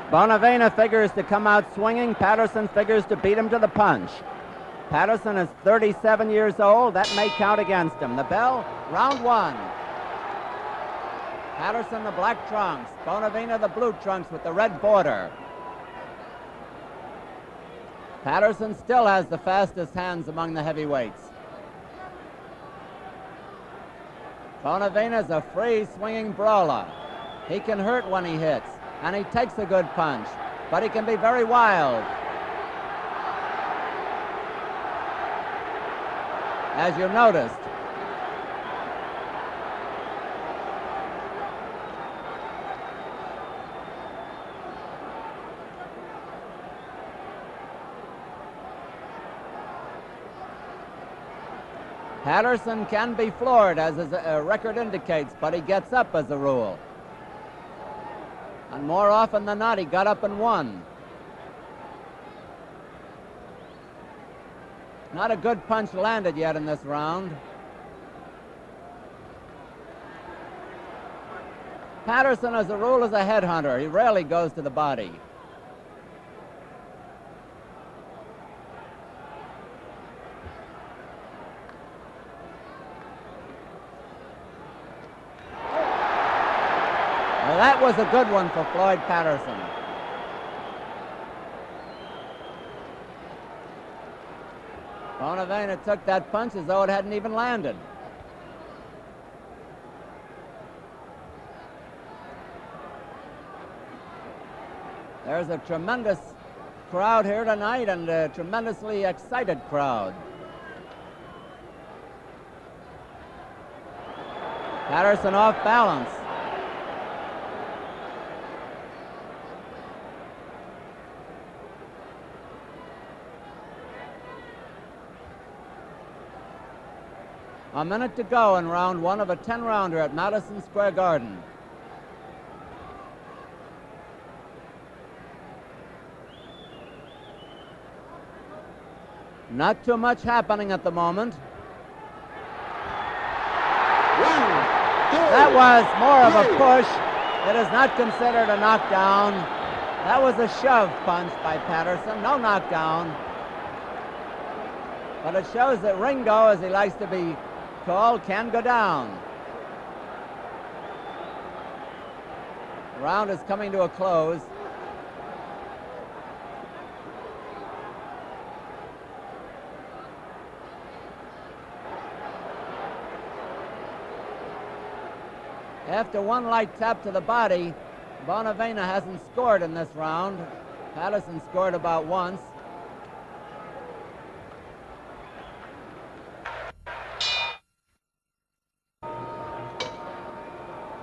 Bonavena figures to come out swinging. Patterson figures to beat him to the punch. Patterson is 37 years old. That may count against him. The bell, round one. Patterson the black trunks. Bonavena the blue trunks with the red border. Patterson still has the fastest hands among the heavyweights. Bonavena's a free swinging brawler. He can hurt when he hits, and he takes a good punch, but he can be very wild. As you noticed, Patterson can be floored, as his record indicates, but he gets up as a rule. And more often than not, he got up and won. Not a good punch landed yet in this round. Patterson, as a rule, is a headhunter. He rarely goes to the body. Well, that was a good one for Floyd Patterson. Bonavena took that punch as though it hadn't even landed. There's a tremendous crowd here tonight, and a tremendously excited crowd. Patterson off balance. A minute to go in round one of a 10-rounder at Madison Square Garden. Not too much happening at the moment. That was more of a push. It is not considered a knockdown. That was a shove punch by Patterson. No knockdown. But it shows that Ringo, as he likes to be called, can go down. The round is coming to a close. After one light tap to the body, Bonavena hasn't scored in this round. Patterson scored about once.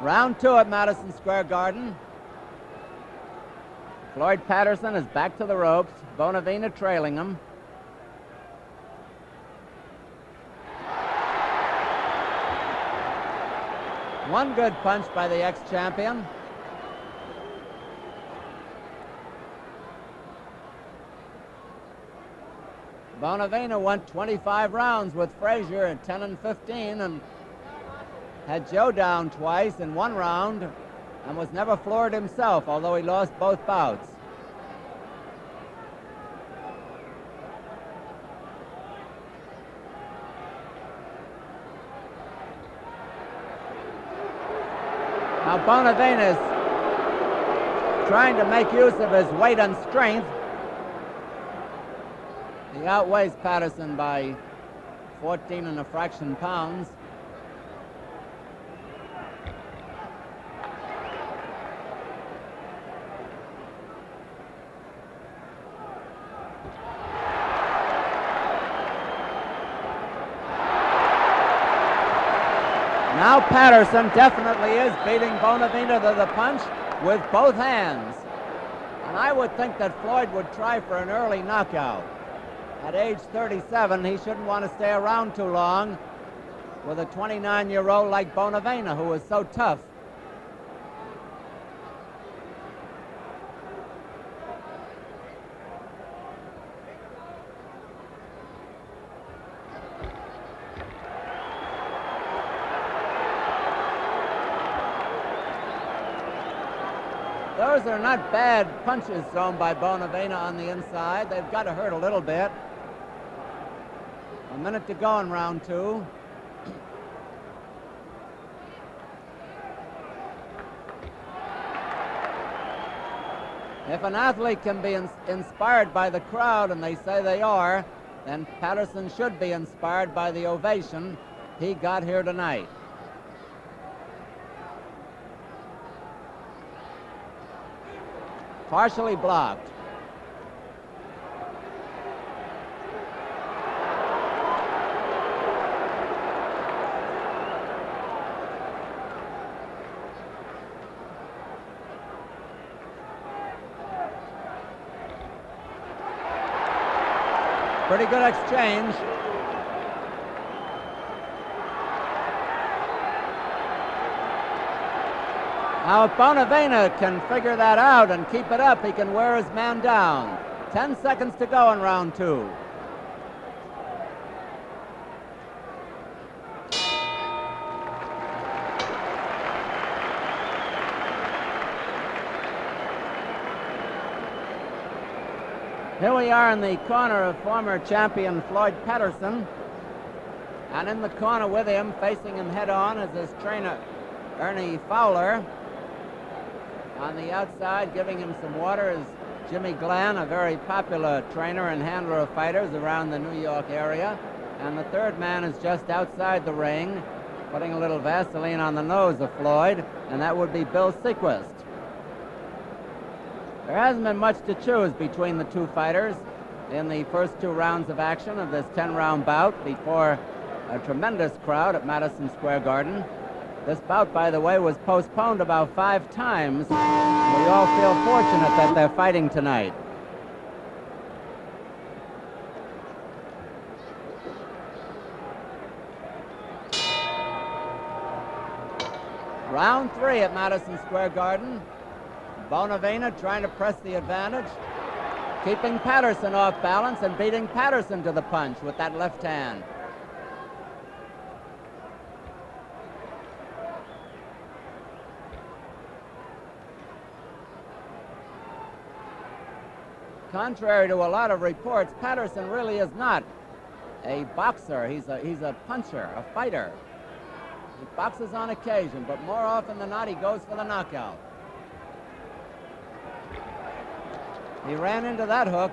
Round two at Madison Square Garden. Floyd Patterson is back to the ropes. Bonavena trailing him. One good punch by the ex-champion. Bonavena went 25 rounds with Frazier at 10 and 15 and had Joe down twice in one round and was never floored himself, although he lost both bouts. Now Bonavena is trying to make use of his weight and strength. He outweighs Patterson by 14 and a fraction pounds. Now Patterson definitely is beating Bonavena to the punch with both hands. And I would think that Floyd would try for an early knockout. At age 37, he shouldn't want to stay around too long with a 29-year-old like Bonavena, who is so tough. those are not bad punches thrown by Bonavena on the inside. They've got to hurt a little bit. A minute to go in round 2. If an athlete can be inspired by the crowd, and they say they are, then Patterson should be inspired by the ovation he got here tonight. Partially blocked. Pretty good exchange. Now, if Bonavena can figure that out and keep it up, he can wear his man down. 10 seconds to go in round 2. Here we are in the corner of former champion Floyd Patterson. And in the corner with him, facing him head-on, is his trainer, Ernie Fowler. On the outside, giving him some water, is Jimmy Glenn, a very popular trainer and handler of fighters around the New York area. And the third man is just outside the ring, putting a little Vaseline on the nose of Floyd, and that would be Bill Sequist. There hasn't been much to choose between the two fighters in the first 2 rounds of action of this 10-round bout before a tremendous crowd at Madison Square Garden. This bout, by the way, was postponed about 5 times. We all feel fortunate that they're fighting tonight. Round 3 at Madison Square Garden. Bonavena trying to press the advantage, keeping Patterson off balance and beating Patterson to the punch with that left hand. Contrary to a lot of reports, Patterson really is not a boxer. He's a puncher, a fighter. He boxes on occasion, but more often than not, he goes for the knockout. He ran into that hook.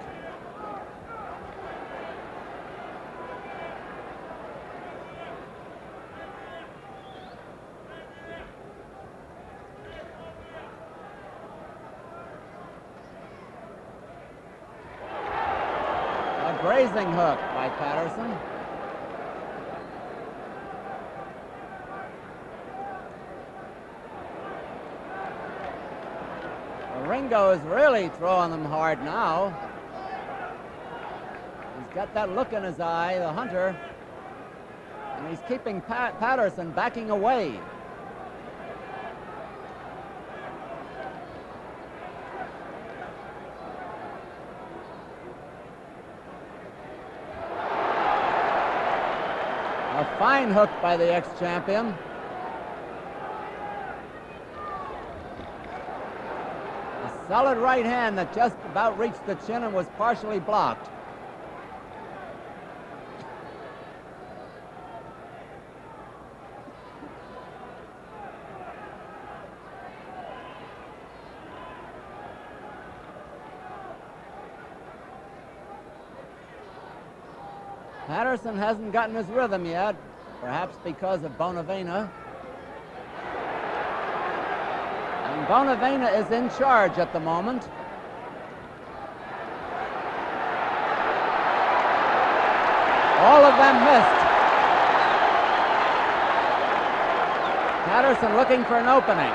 A grazing hook by Patterson. Ringo is really throwing them hard now. He's got that look in his eye, the hunter, and he's keeping Patterson backing away. A fine hook by the ex-champion. Solid right hand that just about reached the chin and was partially blocked. Patterson hasn't gotten his rhythm yet, perhaps because of Bonavena. And Bonavena is in charge at the moment. All of them missed. Patterson looking for an opening.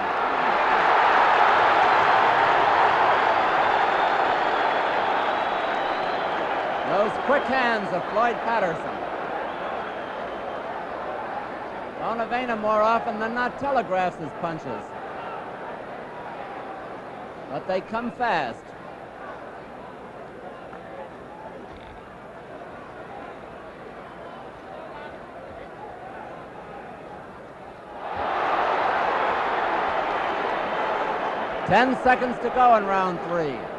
Those quick hands of Floyd Patterson. Bonavena more often than not telegraphs his punches. But they come fast. 10 seconds to go in round 3.